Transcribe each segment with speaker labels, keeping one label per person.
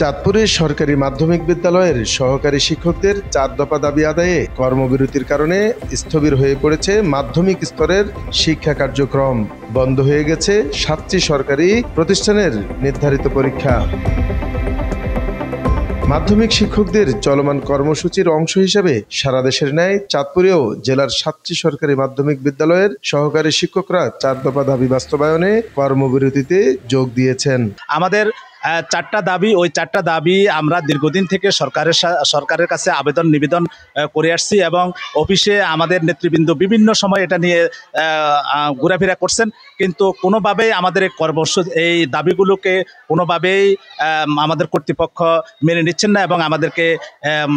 Speaker 1: চাঁদপুরের সরকারি মাধ্যমিক বিদ্যালয়ের সহকারী শিক্ষকদের 4 দফা দাবি আদায়ে কর্মবিরতির কারণে স্থবির হয়ে পড়েছে মাধ্যমিক স্তরের শিক্ষা কার্যক্রম। বন্ধ হয়ে গেছে 7টি সরকারি প্রতিষ্ঠানের নির্ধারিত পরীক্ষা। মাধ্যমিক শিক্ষকদের চলমান কর্মসূচির অংশ হিসেবে সারা দেশের ন্যায় চাঁদপুরেও জেলার 7টি সরকারি মাধ্যমিক বিদ্যালয়ের সহকারী শিক্ষকরা 4 দফা দাবি বাস্তবায়নে কর্মবিরতিতে যোগ দিয়েছেন।
Speaker 2: আমাদের 4টা দাবি, ওই 4টা দাবি আমরা দীর্ঘদিন থেকে সরকারের কাছে আবেদন নিবেদন করে আসছি এবং অফিসে আমাদের নেতৃবৃন্দ বিভিন্ন সময় এটা নিয়ে ঘোরাফেরা করছেন, কিন্তু কোনোভাবেই আমাদের এই দাবিগুলোকে কোনোভাবেই আমাদের কর্তৃপক্ষ মেনে নিচ্ছেন না এবং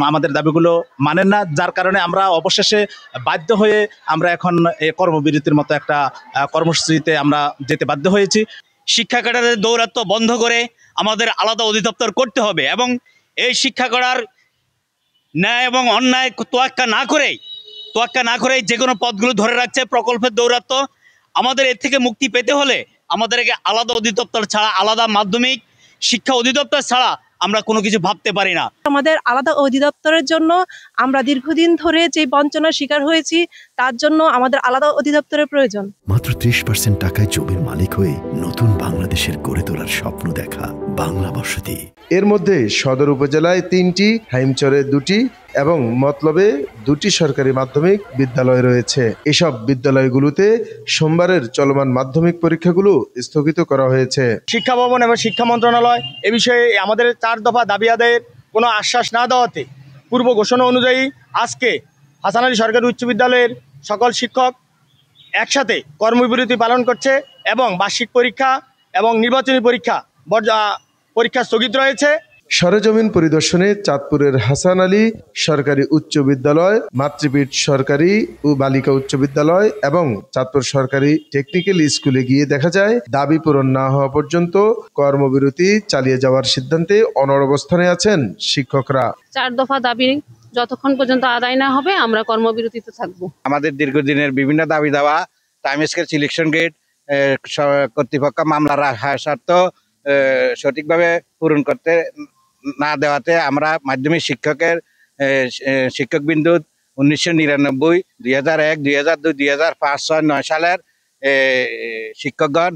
Speaker 2: আমাদের দাবিগুলো মানেন না, যার কারণে আমরা অবশেষে বাধ্য হয়ে আমরা এখন এই কর্মবিরতির মতো একটা কর্মসূচিতে আমরা যেতে বাধ্য হয়েছি।
Speaker 3: শিক্ষা ক্যাডারের দৌরাত্ম্য বন্ধ করে আমাদের আলাদা অধিদপ্তর করতে হবে এবং এই শিক্ষা ক্যাডার ন্যায় এবং অন্যায় তোয়াক্কা না করেই যে কোনো পদগুলো ধরে রাখছে প্রকল্পের দৌরাত্ম্য। আমাদের এর থেকে মুক্তি পেতে হলে আমাদেরকে আলাদা অধিদপ্তর ছাড়া, আলাদা মাধ্যমিক শিক্ষা অধিদপ্তর ছাড়া আমরা কোনো কিছু ভাবতে পারি না।
Speaker 4: আমাদের আলাদা অধিদপ্তরের জন্য আমরা দীর্ঘদিন ধরে যে বঞ্চনার শিকার হয়েছি, তার জন্য আমাদের আলাদা অধিদপ্তরের প্রয়োজন।
Speaker 5: মাত্র 30% টাকায় জমির মালিক হয়ে নতুন বাংলাদেশের গড়ে তোলার স্বপ্ন দেখা বাংলা বসতি।
Speaker 1: এর মধ্যে সদর উপজেলায় 3টি, হাইমচরে 2টি এবং মতলবে 2টি সরকারি মাধ্যমিক বিদ্যালয় রয়েছে। এসব বিদ্যালয়গুলোতে সোমবারের চলমান মাধ্যমিক পরীক্ষাগুলো স্থগিত করা হয়েছে।
Speaker 6: শিক্ষা ভবন এবং শিক্ষা মন্ত্রণালয় এ বিষয়ে আমাদের 4 দফা দাবি আদায়ের কোনো আশ্বাস না দেওয়াতে পূর্ব ঘোষণা অনুযায়ী আজকে হাসান আলী সরকারি উচ্চ বিদ্যালয়ের সকল শিক্ষক একসাথে কর্মবিরতি পালন করছে এবং বার্ষিক পরীক্ষা এবং নির্বাচনী পরীক্ষা স্থগিত রয়েছে।
Speaker 1: সরেজমিন পরিদর্শনে চাঁদপুরের হাসান আলী সরকারি উচ্চ বিদ্যালয়, মাতৃপীঠ সরকারি ও বালিকা উচ্চ বিদ্যালয় এবং চাঁদপুর সরকারি টেকনিক্যাল স্কুলে গিয়ে দেখা যায় দাবি পূরণ না হওয়া পর্যন্ত কর্মবিরতি চালিয়ে যাওয়ার সিদ্ধান্তে অনড় অবস্থানে আছেন শিক্ষকরা।
Speaker 7: 4 দফা দাবি যতক্ষণ পর্যন্ত আদায় না হবে আমরা কর্মবিরতিতে থাকবো।
Speaker 8: আমাদের দীর্ঘদিনের বিভিন্ন দাবি দেওয়া, টাইম স্কেল সিলেকশন গেট কর্তৃপক্ষ মামলা রাখার শর্ত সঠিকভাবে পূরণ করতে না দেওয়াতে আমরা মাধ্যমিক শিক্ষকবৃন্দ 1999, 2001, 2002, 2005, 6, 9 সালের শিক্ষকগণ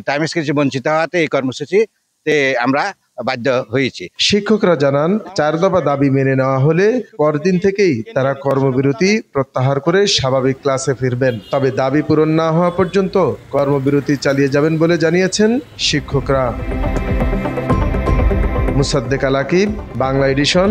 Speaker 8: টাইম স্কেল বঞ্চিত হওয়াতে এই কর্মসূচিতে আমরা বাধ্য হয়েছি।
Speaker 1: শিক্ষকরা জানান 4 দফা দাবি মেনে নেওয়া হলে পরদিন থেকেই তারা কর্মবিরতি প্রত্যাহার করে স্বাভাবিক ক্লাসে ফিরবেন। তবে দাবি পূরণ না হওয়া পর্যন্ত কর্মবিরতি চালিয়ে যাবেন বলে জানিয়েছেন শিক্ষকরা। মুসাদ্দেক আল আকিব, বাংলা এডিশন।